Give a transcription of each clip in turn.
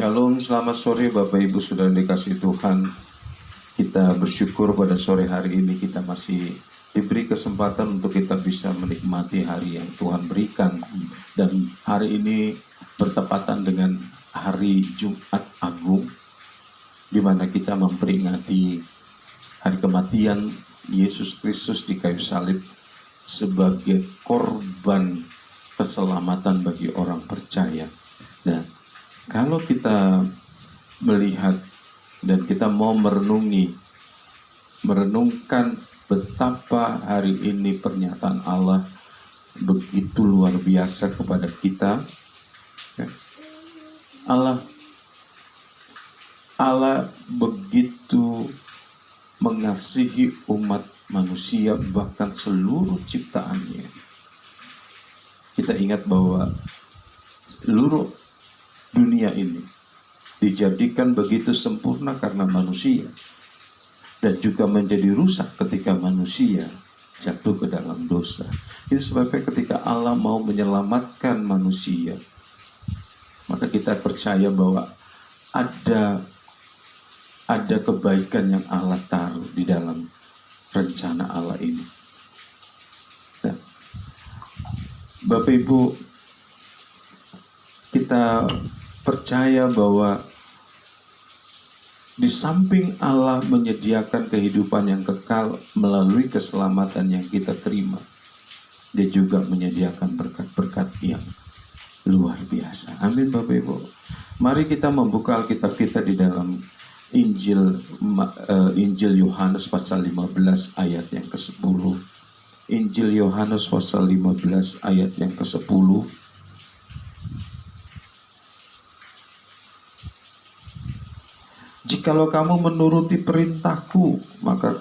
Shalom, selamat sore Bapak Ibu Saudara dikasih Tuhan. Kita bersyukur pada sore hari ini kita masih diberi kesempatan untuk kita bisa menikmati hari yang Tuhan berikan. Dan hari ini bertepatan dengan hari Jumat Agung, di mana kita memperingati hari kematian Yesus Kristus di kayu salib sebagai korban keselamatan bagi orang percaya. Dan kalau kita melihat dan kita mau merenungkan betapa hari ini pernyataan Allah begitu luar biasa kepada kita. Allah begitu mengasihi umat manusia, bahkan seluruh ciptaannya. Kita ingat bahwa seluruh dunia ini dijadikan begitu sempurna karena manusia, dan juga menjadi rusak ketika manusia jatuh ke dalam dosa. Itu sebabnya ketika Allah mau menyelamatkan manusia, maka kita percaya bahwa ada kebaikan yang Allah taruh di dalam rencana Allah ini. Nah, Bapak Ibu, kita percaya bahwa di samping Allah menyediakan kehidupan yang kekal melalui keselamatan yang kita terima, Dia juga menyediakan berkat-berkat yang luar biasa. Amin Bapak Ibu. Mari kita membuka Alkitab kita di dalam Injil Yohanes pasal 15 ayat yang ke-10. Injil Yohanes pasal 15 ayat yang ke-10. Jikalau kamu menuruti perintahku, maka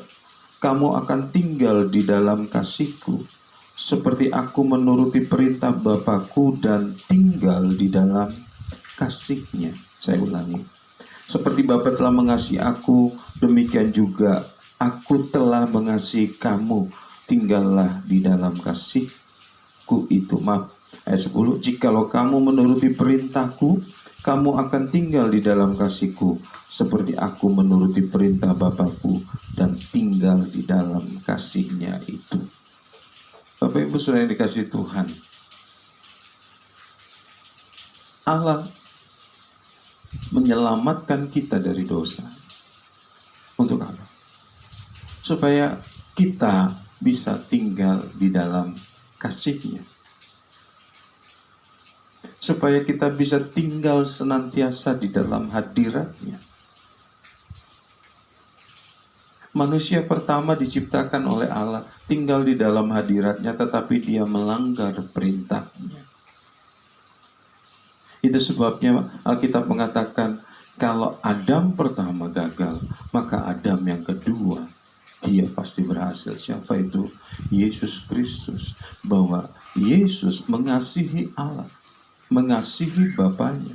kamu akan tinggal di dalam kasihku, seperti aku menuruti perintah Bapakku dan tinggal di dalam kasihnya. Saya ulangi. Seperti Bapa telah mengasihi aku, demikian juga aku telah mengasihi kamu. Tinggallah di dalam kasihku itu. Ayat 10. Jikalau kamu menuruti perintahku, kamu akan tinggal di dalam kasihku, seperti aku menuruti perintah Bapakku dan tinggal di dalam kasihnya itu. Bapak Ibu Saudara yang dikasihi Tuhan, Allah menyelamatkan kita dari dosa. Untuk apa? Supaya kita bisa tinggal di dalam kasihnya. Supaya kita bisa tinggal senantiasa di dalam hadiratnya. Manusia pertama diciptakan oleh Allah tinggal di dalam hadiratnya, tetapi dia melanggar perintahnya. Itu sebabnya Alkitab mengatakan kalau Adam pertama gagal, maka Adam yang kedua dia pasti berhasil. Siapa itu? Yesus Kristus. Bahwa Yesus mengasihi Allah, mengasihi Bapaknya.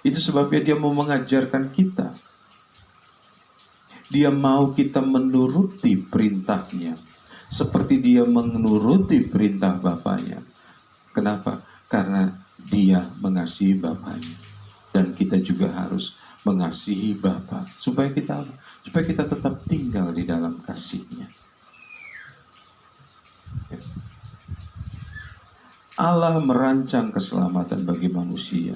Itu sebabnya dia mau mengajarkan kita. Dia mau kita menuruti perintahnya, seperti dia menuruti perintah Bapaknya. Kenapa? Karena dia mengasihi Bapaknya. Dan kita juga harus mengasihi Bapa, supaya kita tetap tinggal di dalam kasihnya. Allah merancang keselamatan bagi manusia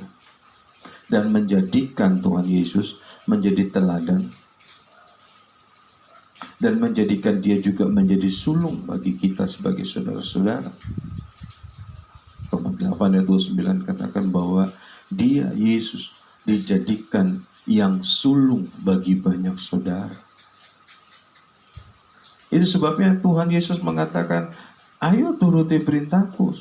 dan menjadikan Tuhan Yesus menjadi teladan, dan menjadikan dia juga menjadi sulung bagi kita sebagai saudara-saudara. Roma 8 ayat 29 katakan bahwa dia, Yesus, dijadikan yang sulung bagi banyak saudara. Itu sebabnya Tuhan Yesus mengatakan, ayo turuti perintahku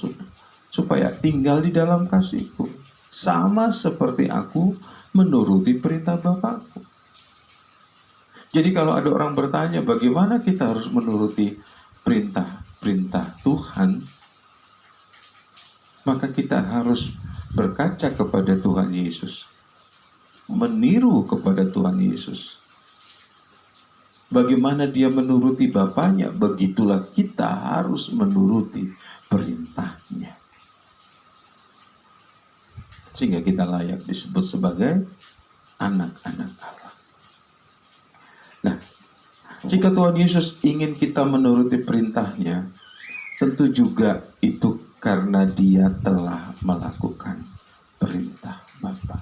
supaya tinggal di dalam kasihku, sama seperti aku menuruti perintah Bapakku. Jadi kalau ada orang bertanya bagaimana kita harus menuruti perintah Tuhan, maka kita harus berkaca kepada Tuhan Yesus, meniru kepada Tuhan Yesus. Bagaimana dia menuruti Bapaknya, begitulah kita harus menuruti perintahnya. sehingga kita layak disebut sebagai anak-anak Allah. Nah, jika Tuhan Yesus ingin kita menuruti perintahnya, tentu juga itu karena Dia telah melakukan perintah Bapa.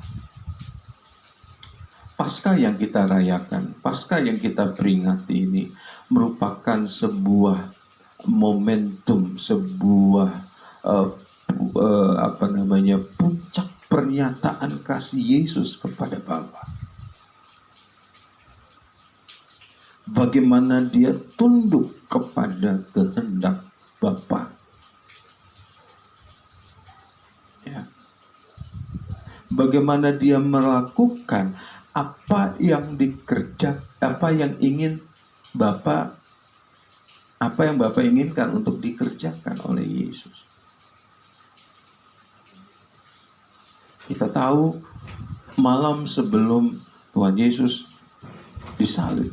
Paskah yang kita rayakan, Paskah yang kita peringati ini merupakan sebuah momentum, sebuah puncak pernyataan kasih Yesus kepada Bapa. Bagaimana Dia tunduk kepada kehendak Bapa. Ya. Bagaimana Dia melakukan apa yang ingin Bapa, apa yang Bapa inginkan untuk dikerjakan oleh Yesus. Kita tahu malam sebelum Tuhan Yesus disalib,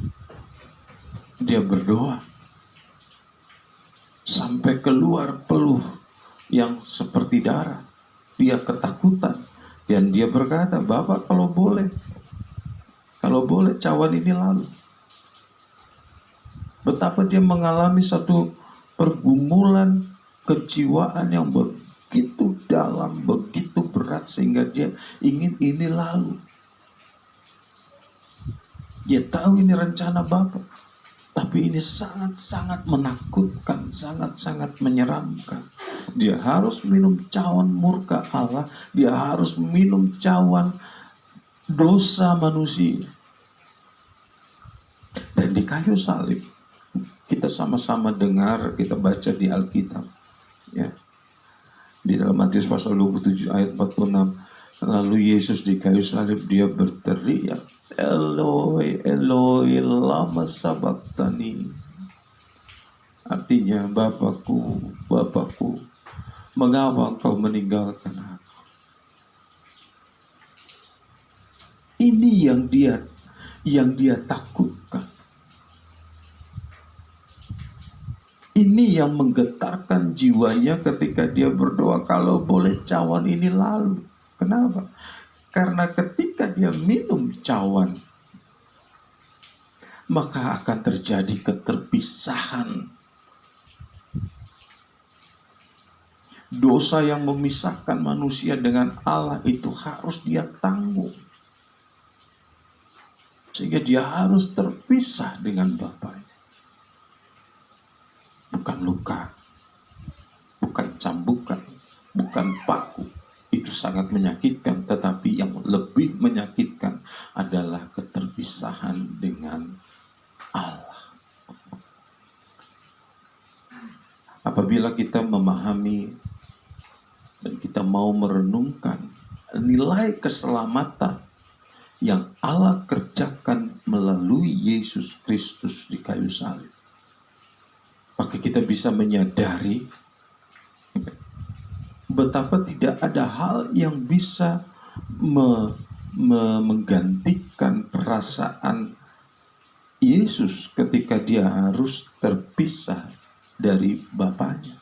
Dia berdoa sampai keluar peluh yang seperti darah. Dia ketakutan dan Dia berkata, Bapa, kalau boleh cawan ini lalu. Betapa Dia mengalami satu pergumulan kejiwaan yang begitu dalam, begitu berat, sehingga Dia ingin ini lalu. Dia tahu ini rencana Bapa, tapi ini sangat-sangat menakutkan, sangat-sangat menyeramkan. Dia harus minum cawan murka Allah, dia harus minum cawan dosa manusia. Dan di kayu salib, kita sama-sama dengar, kita baca di Alkitab, ya. Di dalam Matius pasal 27 ayat 46, lalu Yesus di kayu salib, Dia berteriak, Eloi, Eloi, lama sabachthani. Artinya, Bapakku, Bapakku, mengapa Engkau meninggalkan aku? Ini yang dia takutkan. Ini yang menggetarkan jiwanya ketika Dia berdoa, kalau boleh cawan ini lalu. Kenapa? Karena ketika Dia minum cawan, maka akan terjadi keterpisahan. Dosa yang memisahkan manusia dengan Allah itu harus Dia tanggung. Sehingga Dia harus terpisah dengan Bapaknya. Bukan luka, bukan cambukan, bukan paku. Itu sangat menyakitkan, tetapi yang lebih menyakitkan adalah keterpisahan dengan Allah. Apabila kita memahami dan kita mau merenungkan nilai keselamatan yang Allah kerjakan melalui Yesus Kristus di kayu salib, maka kita bisa menyadari betapa tidak ada hal yang bisa menggantikan perasaan Yesus ketika Dia harus terpisah dari Bapaknya.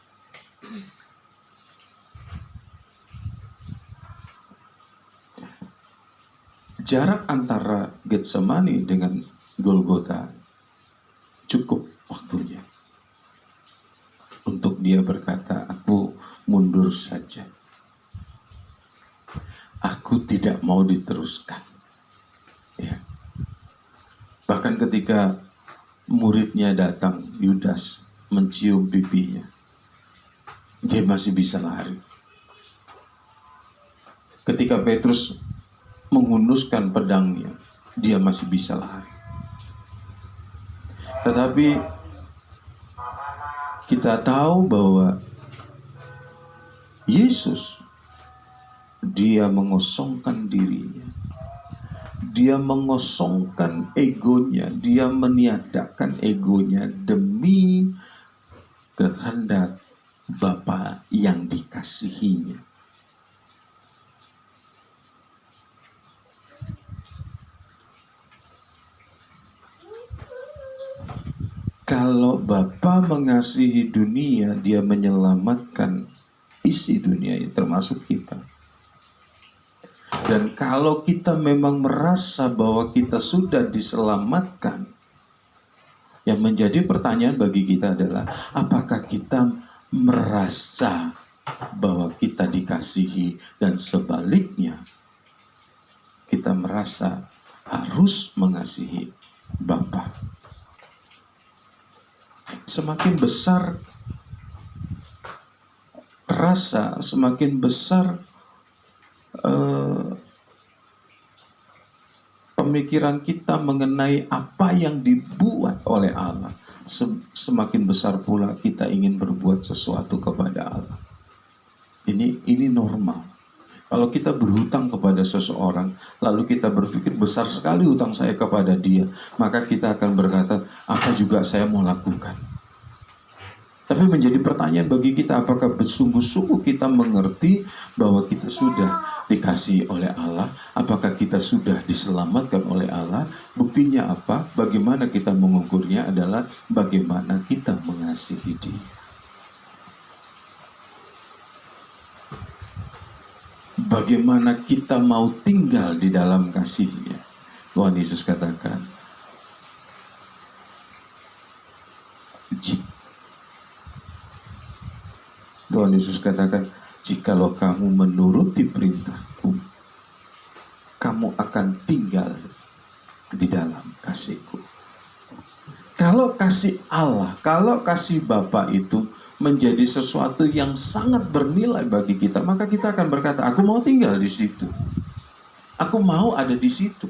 Jarak antara Getsemani dengan Golgota cukup waktunya untuk Dia berkata, aku mundur saja. Aku tidak mau diteruskan. Ya. Bahkan ketika muridnya datang, Yudas mencium pipinya, Dia masih bisa lari. Ketika Petrus menghunuskan pedangnya, Dia masih bisa lari. Tetapi kita tahu bahwa Yesus, Dia mengosongkan dirinya. Dia mengosongkan egonya. Dia meniadakan egonya demi kehendak Bapa yang dikasihinya. Kalau Bapa mengasihi dunia, Dia menyelamatkan isi dunia ini, termasuk kita. Dan kalau kita memang merasa bahwa kita sudah diselamatkan, yang menjadi pertanyaan bagi kita adalah, apakah kita merasa bahwa kita dikasihi, dan sebaliknya kita merasa harus mengasihi Bapa. Semakin besar rasa, semakin besar pemikiran kita mengenai apa yang dibuat oleh Allah, semakin besar pula kita ingin berbuat sesuatu kepada Allah. Ini normal. Kalau kita berhutang kepada seseorang, lalu kita berpikir besar sekali hutang saya kepada dia, maka kita akan berkata, apa juga saya mau lakukan. Tapi menjadi pertanyaan bagi kita, apakah bersungguh-sungguh kita mengerti bahwa kita sudah dikasihi oleh Allah? Apakah kita sudah diselamatkan oleh Allah? Buktinya apa? Bagaimana kita mengukurnya adalah bagaimana kita mengasihi Dia. Bagaimana kita mau tinggal di dalam kasih-Nya. Tuhan Yesus katakan, Tuhan Yesus katakan, jikalau kamu menuruti perintahku, kamu akan tinggal di dalam kasih-Ku. Kalau kasih Allah, kalau kasih Bapa itu menjadi sesuatu yang sangat bernilai bagi kita, maka kita akan berkata, aku mau tinggal di situ. Aku mau ada di situ.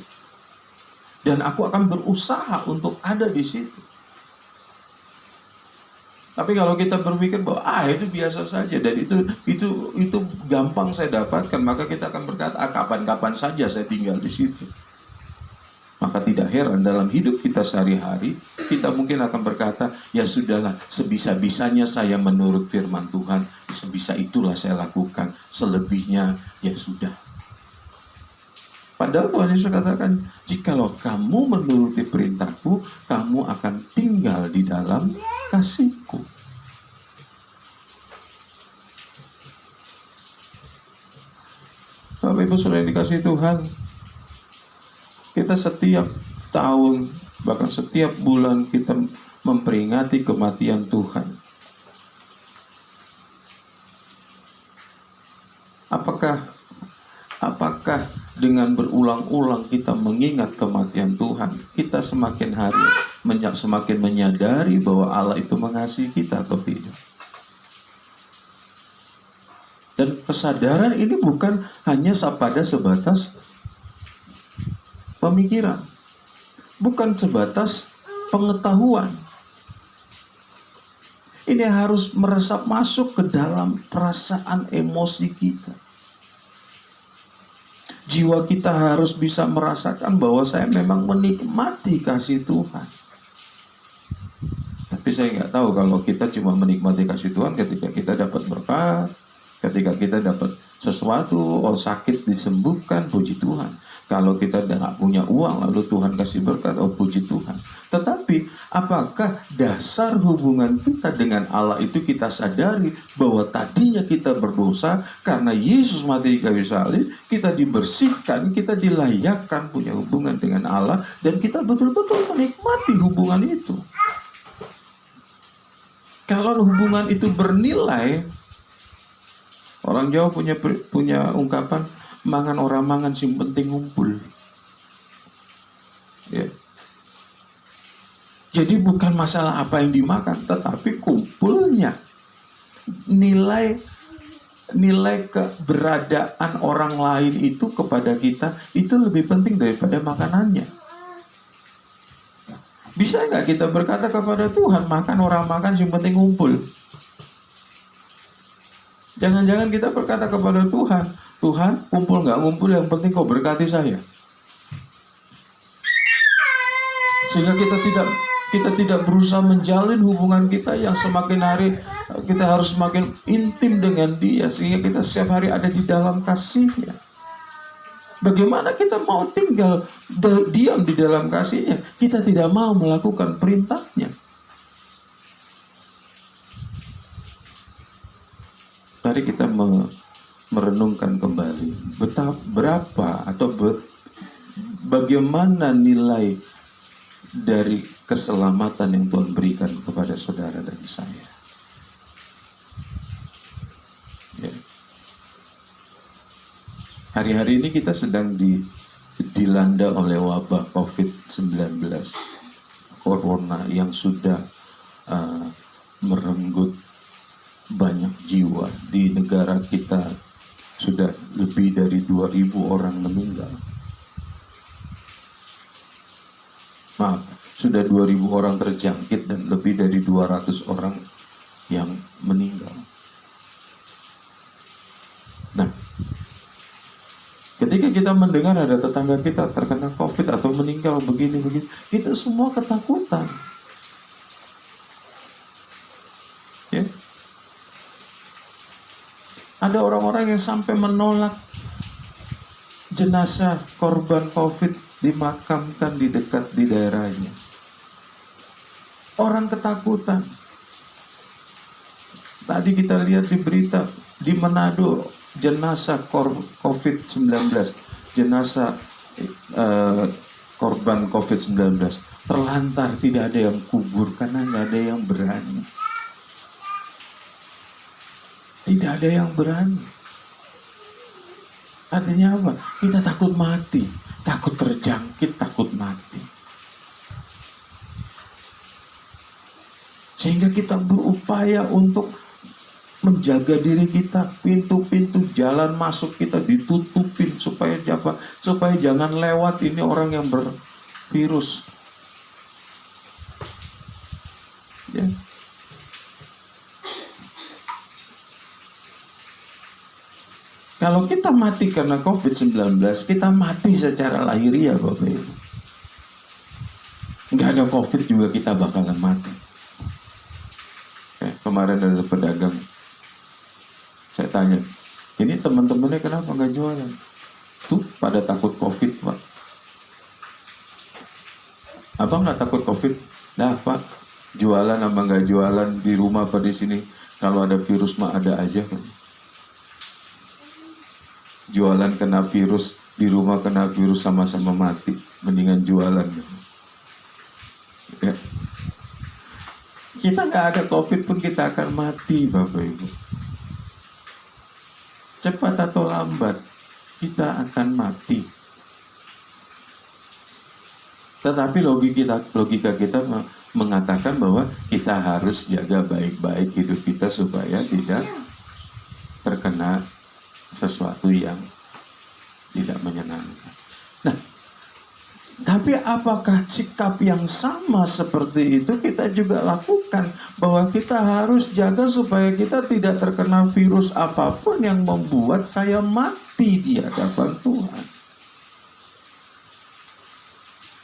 Dan aku akan berusaha untuk ada di situ. Tapi kalau kita berpikir bahwa itu biasa saja dan itu gampang saya dapatkan, maka kita akan berkata, kapan-kapan saja saya tinggal di situ. Maka tidak heran dalam hidup kita sehari-hari, kita mungkin akan berkata, ya sudahlah, sebisa-bisanya saya menurut firman Tuhan, sebisa itulah saya lakukan, selebihnya ya sudah. Padahal Tuhan Yesus katakan, jikalau kamu menuruti perintahku, kamu akan tinggal di dalam kasih-Ku. Bapak Ibu Saudara yang dikasihi Tuhan, kita setiap tahun, bahkan setiap bulan kita memperingati kematian Tuhan. Apakah dengan berulang-ulang kita mengingat kematian Tuhan, kita semakin hari semakin menyadari bahwa Allah itu mengasihi kita atau tidak? Dan kesadaran ini bukan hanya pada sebatas pemikiran, bukan sebatas pengetahuan. Ini harus meresap masuk ke dalam perasaan emosi kita. Jiwa kita harus bisa merasakan bahwa saya memang menikmati kasih Tuhan. Tapi saya nggak tahu kalau kita cuma menikmati kasih Tuhan ketika kita dapat berkat, ketika kita dapat sesuatu, sakit disembuhkan, puji Tuhan. Kalau kita nggak punya uang, lalu Tuhan kasih berkat, puji Tuhan. Tetapi apakah dasar hubungan kita dengan Allah itu kita sadari bahwa tadinya kita berdosa, karena Yesus mati di kayu salib, kita dibersihkan, kita dilayakkan punya hubungan dengan Allah, dan kita betul-betul menikmati hubungan itu. Kalau hubungan itu bernilai, orang Jawa punya ungkapan, mangan orang mangan sing penting ngumpul. Ya. Jadi bukan masalah apa yang dimakan, tetapi kumpulnya. Nilai keberadaan orang lain itu kepada kita itu lebih penting daripada makanannya. Bisa nggak kita berkata kepada Tuhan, makan orang makan sing penting ngumpul? Jangan-jangan kita berkata kepada Tuhan, Tuhan, kumpul nggak ngumpul, yang penting kau berkati saya. Sehingga kita tidak berusaha menjalin hubungan kita yang semakin hari kita harus semakin intim dengan Dia, sehingga kita setiap hari ada di dalam kasih-Nya. Bagaimana kita mau tinggal diam di dalam kasih-Nya? Kita tidak mau melakukan perintah-Nya. Mari kita merenungkan kembali betapa berapa atau bagaimana nilai dari keselamatan yang Tuhan berikan kepada saudara dan saya. Ya. Hari-hari ini kita sedang dilanda oleh wabah COVID-19, Corona yang sudah merenggut banyak jiwa. Di negara kita sudah lebih dari 2.000 orang meninggal. Maaf, sudah 2.000 orang terjangkit dan lebih dari 200 orang yang meninggal. Nah, ketika kita mendengar ada tetangga kita terkena COVID atau meninggal begini-begini, kita semua ketakutan. Ya. Ada orang-orang yang sampai menolak jenazah korban COVID dimakamkan di daerahnya. Orang ketakutan. Tadi kita lihat di berita di Manado, jenazah COVID-19, jenazah korban COVID-19 terlantar, tidak ada yang kubur karena nggak ada yang berani. Tidak ada yang berani. Artinya apa? Kita takut mati, takut terjangkit, takut mati. Sehingga kita berupaya untuk menjaga diri kita, pintu-pintu jalan masuk kita ditutupin supaya jangan lewat ini orang yang bervirus. Ya. Kalau kita mati karena COVID-19, kita mati secara lahiriah, Bapak Ibu. Nggak ada COVID juga kita bakalan mati. Kemarin ada pedagang, saya tanya, ini teman-temannya kenapa nggak jualan? Tuh, pada takut COVID, Pak. Abang nggak takut COVID? Nah, Pak, jualan apa nggak jualan, di rumah apa di sini, kalau ada virus mah ada aja, kan? Jualan kena virus, di rumah kena virus, sama-sama mati. Mendingan jualan. Ya. Kita nggak ada COVID pun kita akan mati, Bapak Ibu. Cepat atau lambat, kita akan mati. Tetapi logika kita mengatakan bahwa kita harus jaga baik-baik hidup kita supaya tidak terkena sesuatu yang tidak menyenangkan. Nah, tapi apakah sikap yang sama seperti itu kita juga lakukan? Bahwa kita harus jaga supaya kita tidak terkena virus apapun yang membuat saya mati di hadapan Tuhan.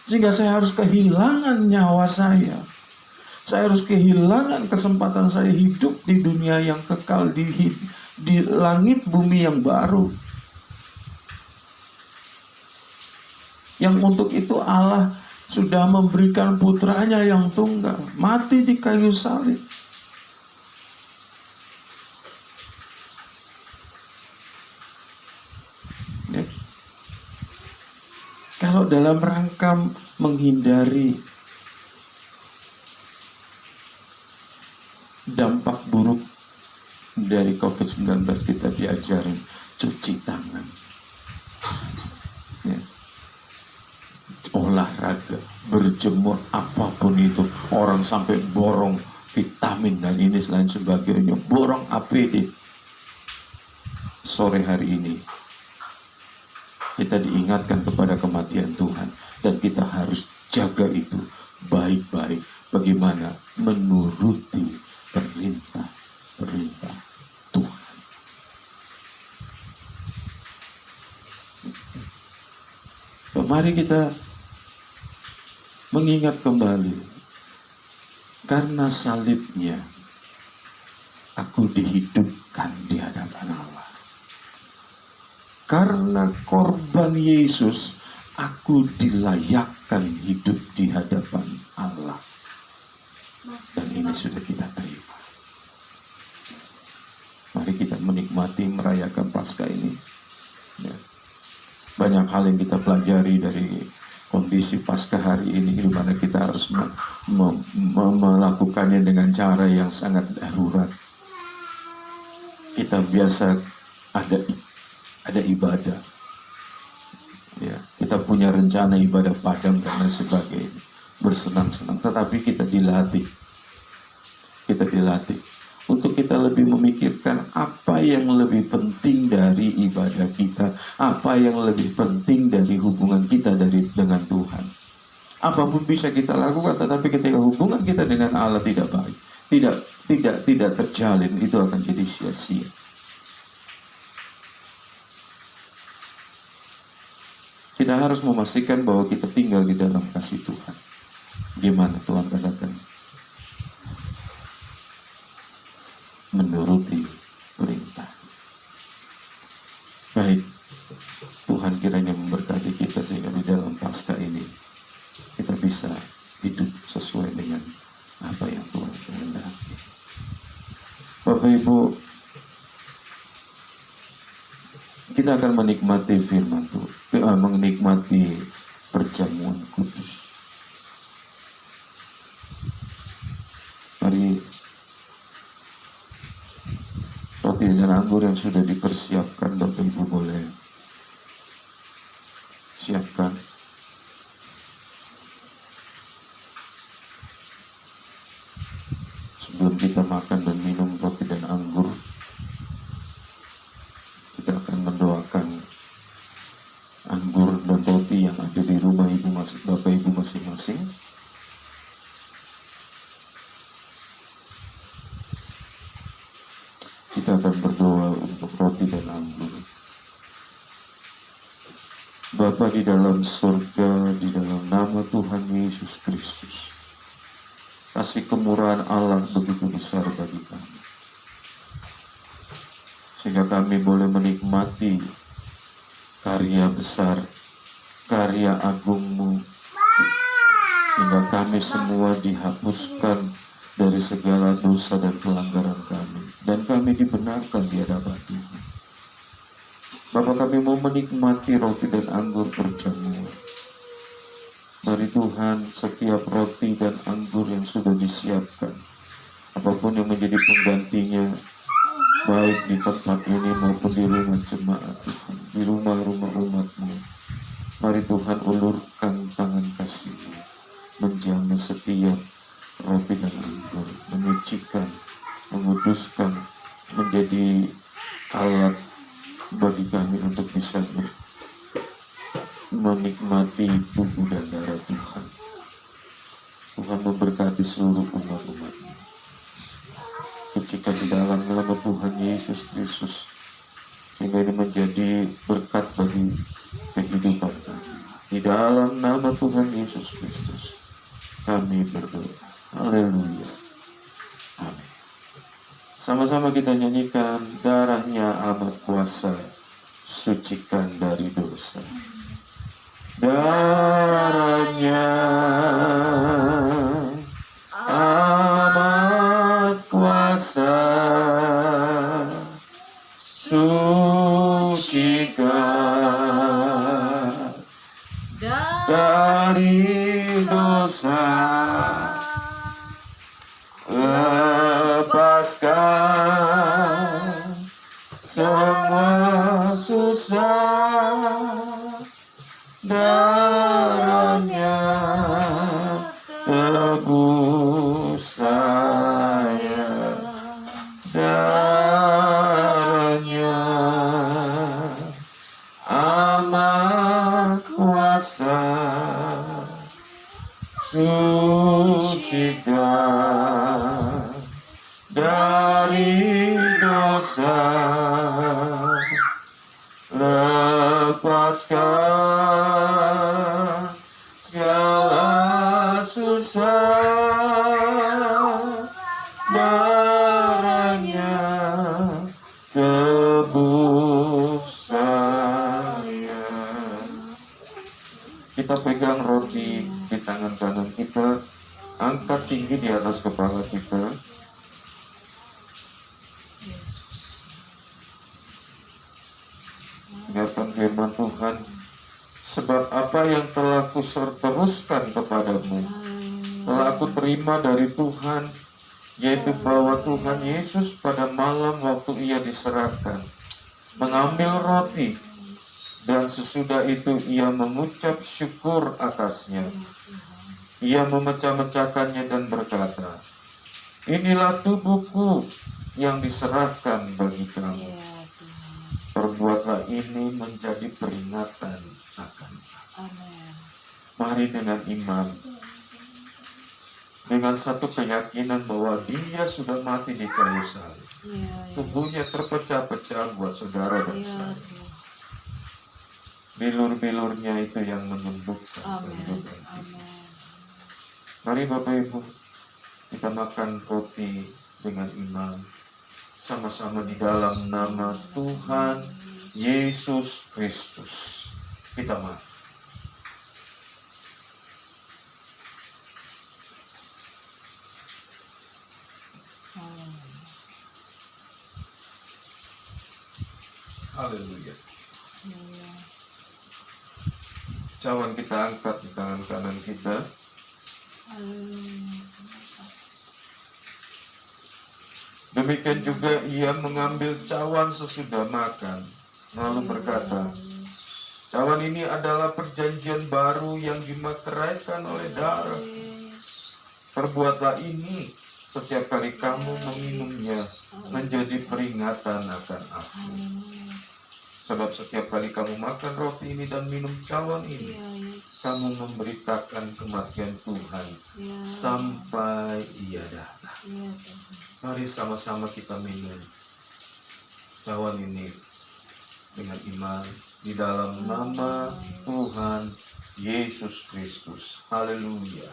Sehingga saya harus kehilangan nyawa saya. Saya harus kehilangan kesempatan saya hidup di dunia yang kekal, di langit bumi yang baru. Yang untuk itu Allah sudah memberikan putranya yang tunggal, mati di kayu salib. Ya. Kalau dalam rangka menghindari dampak buruk dari COVID-19, kita diajarin cuci tangan, ya. Olahraga, berjemur, apapun itu. Orang sampai borong vitamin dan ini selain sebagainya, borong APD. Sore hari ini kita diingatkan kepada kematian Tuhan, dan kita harus jaga itu baik-baik. Bagaimana menuruti perintah Tuhan. Mari kita mengingat kembali, karena salibnya aku dihidupkan di hadapan Allah. Karena korban Yesus aku dilayakkan hidup di hadapan Allah. Dan ini sudah kita terima. Mari kita menikmati, merayakan Paskah ini, ya. banyak hal yang kita pelajari dari kondisi pasca hari ini, di mana kita harus melakukannya dengan cara yang sangat darurat. Kita biasa ada ibadah, ya, kita punya rencana ibadah padam dan lain sebagainya, bersenang-senang, tetapi kita dilatih untuk kita lebih memikirkan apa yang lebih penting dari ibadah kita, apa yang lebih penting dari hubungan kita dengan Tuhan. Apapun bisa kita lakukan, tetapi ketika hubungan kita dengan Allah tidak baik, tidak terjalin, itu akan jadi sia-sia. Kita harus memastikan bahwa kita tinggal di dalam kasih Tuhan. Gimana Tuhan katakan? Menuruti perintah. Baik, Tuhan kiranya memberkati kita sehingga di dalam Paskah ini kita bisa hidup sesuai dengan apa yang Tuhan kehendaki. Bapak Ibu, kita akan menikmati firman Tuhan, menikmati perjamuan kudus. Mari roti dan anggur yang sudah dipersiapkan, Bapak Ibu boleh siapkan. Sebelum kita makan dan minum roti dan anggur, kita akan mendoakan anggur dan roti yang ada di rumah Bapak Ibu masing-masing. Kita akan berdoa untuk roti dan anggur. Bapa di dalam surga, di dalam nama Tuhan Yesus Kristus, kasih kemurahan Allah begitu besar bagi kami, sehingga kami boleh menikmati karya besar, karya agungmu, hingga kami semua dihapuskan dari segala dosa dan pelanggaran kami, dan kami dibenarkan di hadapan Tuhan. Bapak, kami mau menikmati roti dan anggur perjamuan. Mari Tuhan, setiap roti dan anggur yang sudah disiapkan, apapun yang menjadi penggantinya, baik di tempat ini maupun di rumah jemaat Tuhan, di rumah-rumah umat-Mu, mari Tuhan ulurkan tangan kasih-Mu, menjaga setiap roti dan anggur, menyucikan, menguduskan, menjadi alat bagi kami untuk bisa menikmati tubuh dan darah Tuhan. Tuhan memberkati seluruh umat-umat-Nya. Sucikan di dalam nama Tuhan Yesus Kristus, sehingga ini menjadi berkat bagi kehidupan kami. Di dalam nama Tuhan Yesus Kristus kami berdoa. Haleluya. Amin. Sama-sama kita nyanyikan, darahnya amat kuasa, sucikan dari dosa. Darahnya amat kuasa, sucikan dari dosa. Lepaskan semua susah, darahnya tebus saya, darahnya amat kuasa, sucikan dari dosa, lepaskan segala susah, darahnya tebus saya. Kita pegang roti di tangan kanan kita, angkat tinggi di atas kepala kita. Dengarkan firman Tuhan, Sebab apa yang telah kuteruskan kepadamu telah aku terima dari Tuhan, yaitu bahwa Tuhan Yesus pada malam waktu ia diserahkan mengambil roti, dan sesudah itu ia mengucap syukur atasnya. Ia memecah-mecahkannya dan berkata, "Inilah tubuhku yang diserahkan bagi kamu. Perbuatlah ini menjadi peringatan akan aku." Mari dengan iman, dengan satu keyakinan bahwa dia sudah mati di kayu salib. Tubuhnya terpecah-pecah buat saudara dan saya. Bilur-bilurnya itu yang menumbuhkan kehidupan kita. Mari Bapak Ibu, kita makan roti dengan iman, sama-sama di dalam nama Tuhan Yesus Kristus. Kita makan. Haleluya. Cawan kita angkat di tangan kanan kita. Demikian juga ia mengambil cawan sesudah makan, lalu berkata, "Cawan ini adalah perjanjian baru yang dimateraikan oleh darah. Perbuatlah ini setiap kali kamu meminumnya menjadi peringatan akan aku. Sebab setiap kali kamu makan roti ini dan minum cawan ini, kamu memberitakan kematian Tuhan sampai ia datang." Mari sama-sama kita minum cawan ini dengan iman di dalam nama Tuhan Yesus Kristus. Haleluya.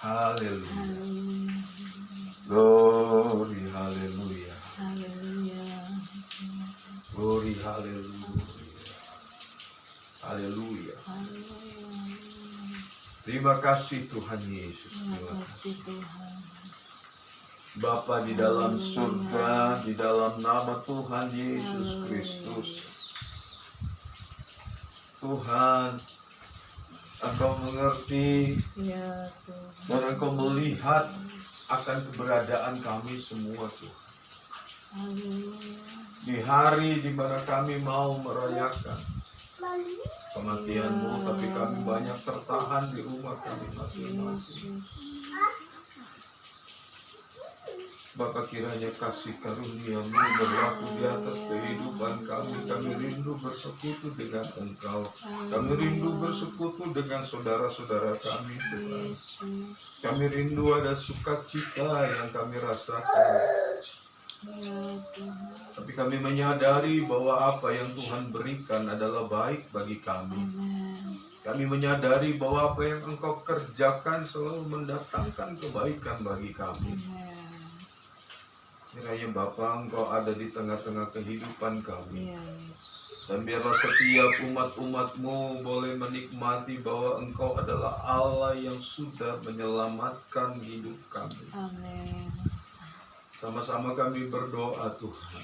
Haleluya. Glory, haleluya. Glory, haleluya. Haleluya. Terima kasih Tuhan Yesus. Terima kasih Tuhan. Bapa di dalam surga, di dalam nama Tuhan Yesus Kristus. Tuhan, Engkau mengerti dan Engkau melihat akan keberadaan kami semua Tuhan. Di hari di mana kami mau merayakan kematian-Mu, tapi kami banyak tertahan di rumah kami masing-masing. Bapa, kiranya kasih karunia-Mu berlaku di atas kehidupan kami. Kami rindu bersekutu dengan Engkau. Kami rindu bersekutu dengan saudara-saudara kami, Tuhan. Kami rindu ada sukacita yang kami rasakan. Tapi kami menyadari bahwa apa yang Tuhan berikan adalah baik bagi kami. Kami menyadari bahwa apa yang Engkau kerjakan selalu mendatangkan kebaikan bagi kami. Kiranya Bapa, Engkau ada di tengah-tengah kehidupan kami. Dan biarlah setiap umat-umat-Mu boleh menikmati bahwa Engkau adalah Allah yang sudah menyelamatkan hidup kami. Amin. Sama-sama kami berdoa Tuhan.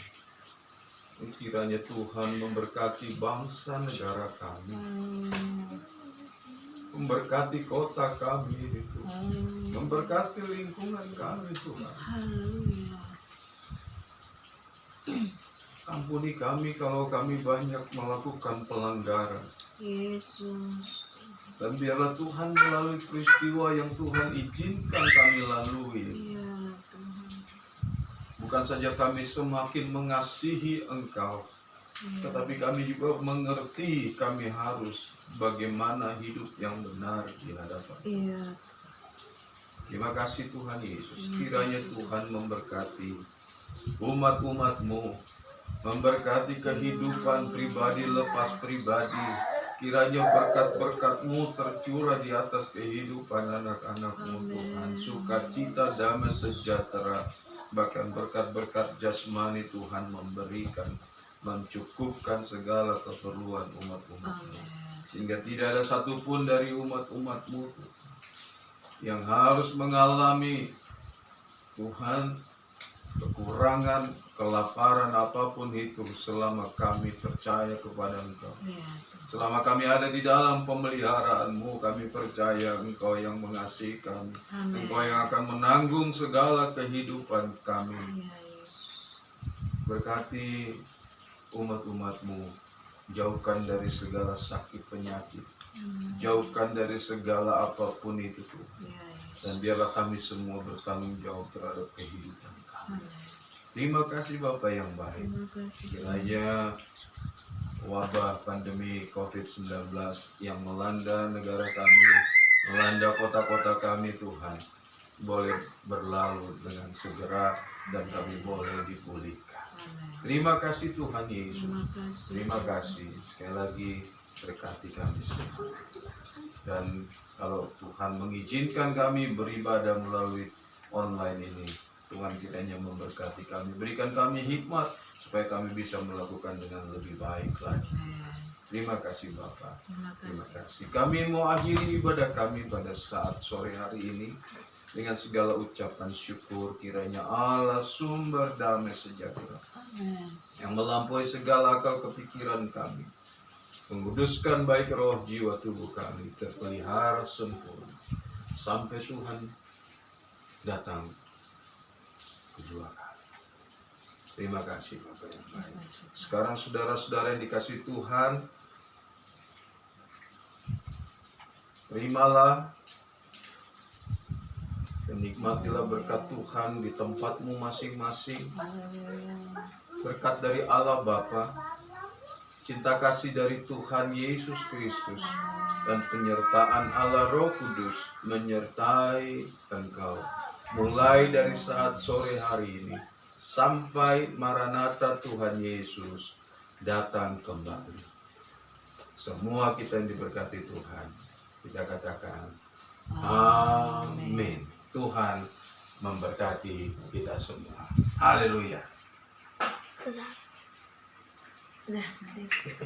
Kiranya Tuhan memberkati bangsa negara kami. Memberkati kota kami Tuhan. Memberkati lingkungan kami Tuhan. Ampuni kami kalau kami banyak melakukan pelanggaran. Yesus. Dan biarlah Tuhan melalui peristiwa yang Tuhan izinkan kami lalui. Bukan saja kami semakin mengasihi Engkau, tetapi kami juga mengerti kami harus bagaimana hidup yang benar di hadapan. Terima kasih Tuhan Yesus. Kiranya Tuhan memberkati umat-umat-Mu, memberkati kehidupan pribadi lepas pribadi. Kiranya berkat-berkat-Mu tercurah di atas kehidupan anak-anak-Mu Tuhan. Sukacita, damai, sejahtera. Bahkan berkat-berkat jasmani Tuhan memberikan, mencukupkan segala keperluan umat-umat-Mu. Sehingga tidak ada satupun dari umat-umat-Mu yang harus mengalami Tuhan kekurangan, kelaparan apapun itu, selama kami percaya kepada Engkau. Ya, Selama kami ada di dalam pemeliharaan-Mu, kami percaya Engkau yang mengasihi kami. Amin. Engkau yang akan menanggung segala kehidupan kami. Ya, Yesus. Berkati umat-umat-Mu, jauhkan dari segala sakit penyakit, jauhkan dari segala apapun itu Tuhan. Ya, Yesus. Dan biarlah kami semua bertanggung jawab terhadap kehidupan kami. Amin. Terima kasih Bapa yang baik. Terima kasih. Kiranya wabah pandemi COVID-19 yang melanda negara kami, melanda kota-kota kami Tuhan, boleh berlalu dengan segera dan kami boleh dipulihkan. Amin. Terima kasih Tuhan Yesus. Terima kasih. Terima kasih. Sekali lagi berkati kami semua. Dan kalau Tuhan mengizinkan kami beribadah melalui online ini, Tuhan kiranya memberkati kami, berikan kami hikmat supaya kami bisa melakukan dengan lebih baik lagi. Amin. Terima kasih Bapak. Terima Terima kasih. kasih. Kami mau akhiri ibadah kami pada saat sore hari ini dengan segala ucapan syukur. Kiranya Allah sumber damai sejahtera Amin. yang melampaui segala akal kepikiran kami, menguduskan baik roh, jiwa, tubuh kami terpelihara sempurna sampai Tuhan datang kedua kali. Terima kasih Bapak yang baik. Sekarang saudara-saudara yang dikasihi Tuhan, terimalah dan nikmatilah berkat Tuhan di tempatmu masing-masing. Berkat dari Allah Bapa, cinta kasih dari Tuhan Yesus Kristus, dan penyertaan Allah Roh Kudus menyertai engkau mulai dari saat sore hari ini sampai Maranatha Tuhan Yesus datang kembali. Semua kita yang diberkati Tuhan, kita katakan amin. Tuhan memberkati kita semua. Haleluya. Selesai. Udah, nanti.